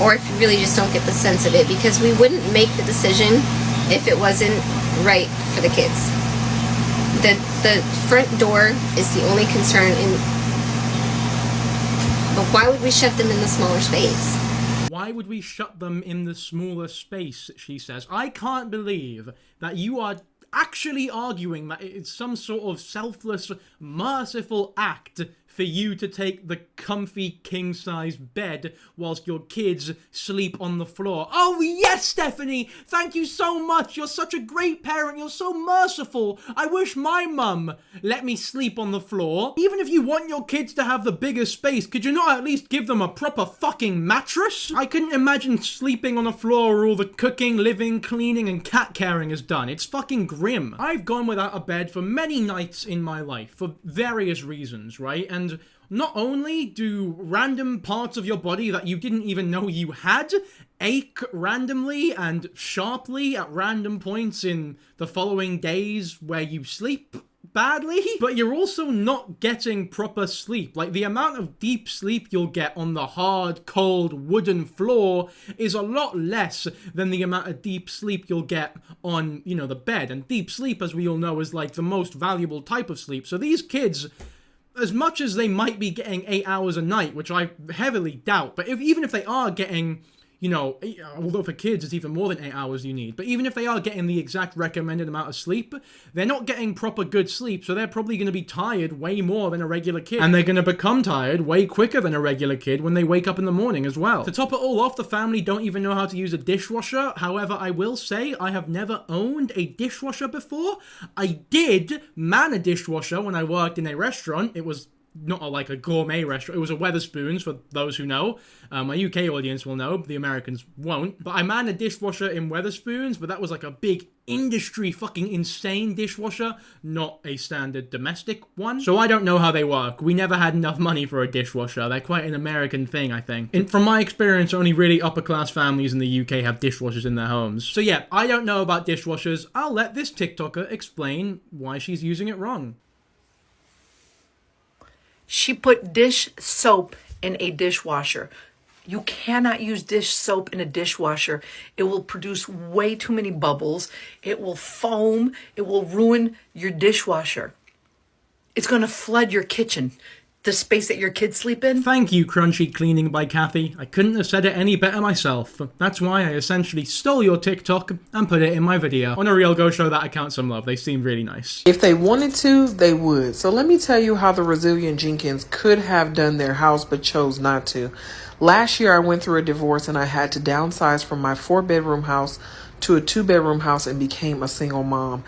or if you really just don't get the sense of it, because we wouldn't make the decision if it wasn't right for the kids. The front door is the only concern, but why would we shut them in the smaller space? Why would we shut them in the smaller space, she says. I can't believe that you are actually arguing that it's some sort of selfless, merciful act for you to take the comfy king-size bed whilst your kids sleep on the floor. Oh yes, Stefanie! Thank you so much! You're such a great parent, you're so merciful! I wish my mum let me sleep on the floor. Even if you want your kids to have the bigger space, could you not at least give them a proper fucking mattress? I couldn't imagine sleeping on a floor where all the cooking, living, cleaning, and cat caring is done. It's fucking grim. I've gone without a bed for many nights in my life, for various reasons, right? And not only do random parts of your body that you didn't even know you had ache randomly and sharply at random points in the following days where you sleep badly, but you're also not getting proper sleep. Like, the amount of deep sleep you'll get on the hard, cold, wooden floor is a lot less than the amount of deep sleep you'll get on, you know, the bed. And deep sleep, as we all know, is like the most valuable type of sleep. So these kids, as much as they might be getting 8 hours a night, which I heavily doubt, but even if they are getting, you know, although for kids it's even more than 8 hours you need, but even if they are getting the exact recommended amount of sleep, they're not getting proper good sleep, so they're probably going to be tired way more than a regular kid. And they're going to become tired way quicker than a regular kid when they wake up in the morning as well. To top it all off, the family don't even know how to use a dishwasher. However, I will say I have never owned a dishwasher before. I did man a dishwasher when I worked in a restaurant. It was not like a gourmet restaurant. It was a Wetherspoons, for those who know. My UK audience will know, the Americans won't. But I manned a dishwasher in Wetherspoons, but that was like a big industry fucking insane dishwasher, not a standard domestic one. So I don't know how they work. We never had enough money for a dishwasher. They're quite an American thing, I think. From my experience, only really upper class families in the UK have dishwashers in their homes. So yeah, I don't know about dishwashers. I'll let this TikToker explain why she's using it wrong. She put dish soap in a dishwasher. You cannot use dish soap in a dishwasher. It will produce way too many bubbles. It will foam. It will ruin your dishwasher. It's going to flood your kitchen, the space that your kids sleep in. Thank you, Crunchy Cleaning by Kathy. I couldn't have said it any better myself. That's why I essentially stole your TikTok and put it in my video. On a real, go show that account some love. They seem really nice. If they wanted to, they would. So let me tell you how the Resilient Jenkins could have done their house but chose not to. Last year, I went through a divorce and I had to downsize from my 4-bedroom house to a 2-bedroom house and became a single mom.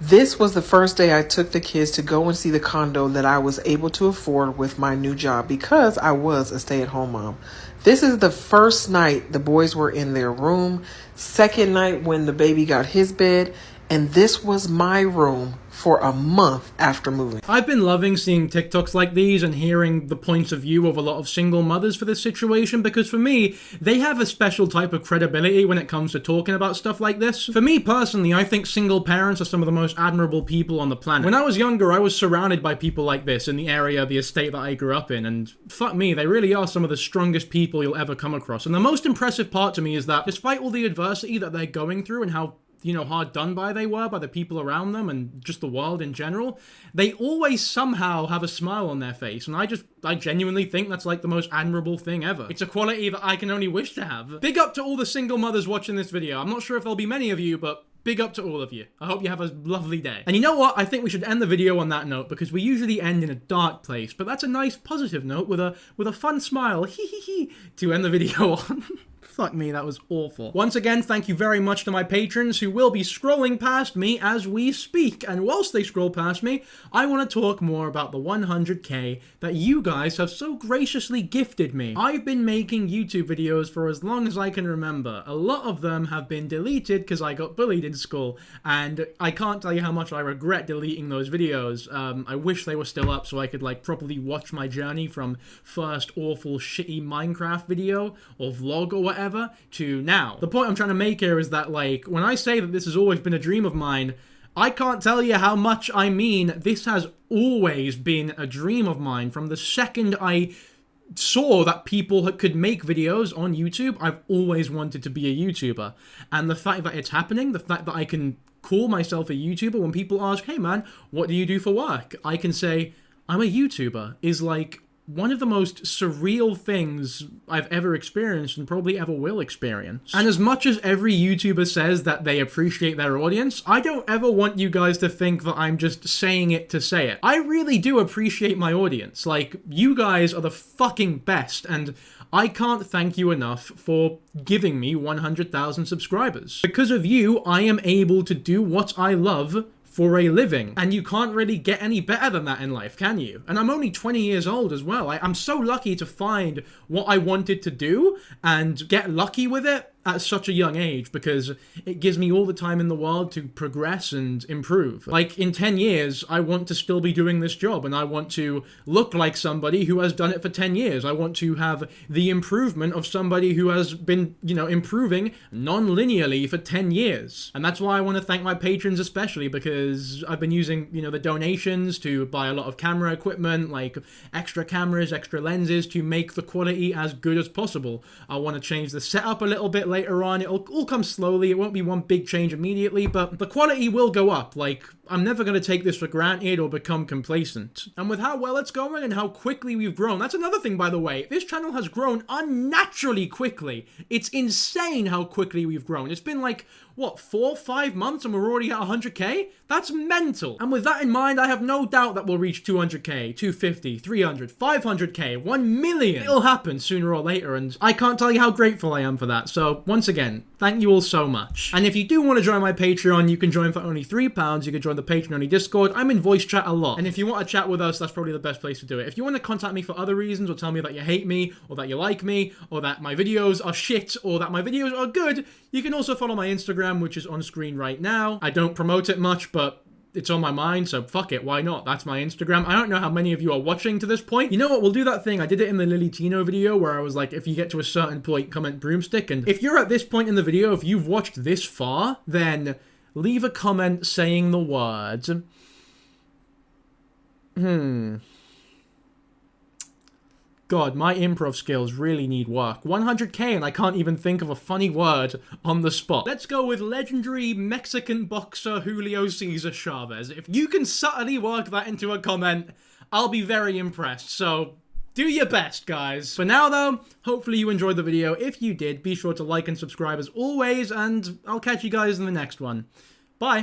This was the first day I took the kids to go and see the condo that I was able to afford with my new job because I was a stay-at-home mom. This is the first night the boys were in their room, second night when the baby got his bed, and this was my room for a month after moving. I've been loving seeing TikToks like these and hearing the points of view of a lot of single mothers for this situation, because for me, they have a special type of credibility when it comes to talking about stuff like this. For me personally, I think single parents are some of the most admirable people on the planet. When I was younger, I was surrounded by people like this in the area, the estate that I grew up in, and fuck me, they really are some of the strongest people you'll ever come across. And the most impressive part to me is that despite all the adversity that they're going through and how hard done by they were by the people around them and just the world in general, they always somehow have a smile on their face. And I genuinely think that's like the most admirable thing ever. It's a quality that I can only wish to have. Big up to all the single mothers watching this video. I'm not sure if there'll be many of you, but big up to all of you. I hope you have a lovely day. And you know what? I think we should end the video on that note, because we usually end in a dark place, but that's a nice positive note with a fun smile, to end the video on. Fuck me, that was awful. Once again, thank you very much to my patrons who will be scrolling past me as we speak. And whilst they scroll past me, I want to talk more about the 100k that you guys have so graciously gifted me. I've been making YouTube videos for as long as I can remember. A lot of them have been deleted because I got bullied in school, and I can't tell you how much I regret deleting those videos. I wish they were still up so I could like properly watch my journey from first awful shitty Minecraft video or vlog or whatever to now. The point I'm trying to make here is that, like, when I say that this has always been a dream of mine, I can't tell you how much I mean this has always been a dream of mine. From the second I saw that people could make videos on YouTube, I've always wanted to be a YouTuber. And the fact that it's happening, the fact that I can call myself a YouTuber when people ask, hey man, what do you do for work? I can say, I'm a YouTuber, is like one of the most surreal things I've ever experienced and probably ever will experience. And as much as every YouTuber says that they appreciate their audience, I don't ever want you guys to think that I'm just saying it to say it. I really do appreciate my audience. Like, you guys are the fucking best, and I can't thank you enough for giving me 100,000 subscribers. Because of you, I am able to do what I love for a living, and you can't really get any better than that in life, can you? And I'm only 20 years old as well. I'm so lucky to find what I wanted to do and get lucky with it at such a young age, because it gives me all the time in the world to progress and improve. Like, in 10 years, I want to still be doing this job, and I want to look like somebody who has done it for 10 years. I want to have the improvement of somebody who has been, improving non-linearly for 10 years. And that's why I want to thank my patrons especially, because I've been using, the donations to buy a lot of camera equipment, like extra cameras, extra lenses, to make the quality as good as possible. I want to change the setup a little bit later on. It'll all come slowly. It won't be one big change immediately, but the quality will go up. Like, I'm never going to take this for granted or become complacent. And with how well it's going and how quickly we've grown, that's another thing, by the way. This channel has grown unnaturally quickly. It's insane how quickly we've grown. It's been like, what, 4-5 months and we're already at 100k? That's mental. And with that in mind, I have no doubt that we'll reach 200k, 250, 300, 500k, 1 million. It'll happen sooner or later, and I can't tell you how grateful I am for that. So once again, thank you all so much. And if you do want to join my Patreon, you can join for only £3. You can join the Patreon-only Discord. I'm in voice chat a lot. And if you want to chat with us, that's probably the best place to do it. If you want to contact me for other reasons, or tell me that you hate me, or that you like me, or that my videos are shit, or that my videos are good, you can also follow my Instagram, which is on screen right now. I don't promote it much, but it's on my mind, so fuck it, why not? That's my Instagram. I don't know how many of you are watching to this point. You know what, we'll do that thing. I did it in the Lily Tino video where I was like, if you get to a certain point, comment broomstick. And if you're at this point in the video, if you've watched this far, then leave a comment saying the words. God, my improv skills really need work. 100k and I can't even think of a funny word on the spot. Let's go with legendary Mexican boxer Julio Cesar Chavez. If you can subtly work that into a comment, I'll be very impressed. So do your best, guys. For now, though, hopefully you enjoyed the video. If you did, be sure to like and subscribe as always, and I'll catch you guys in the next one.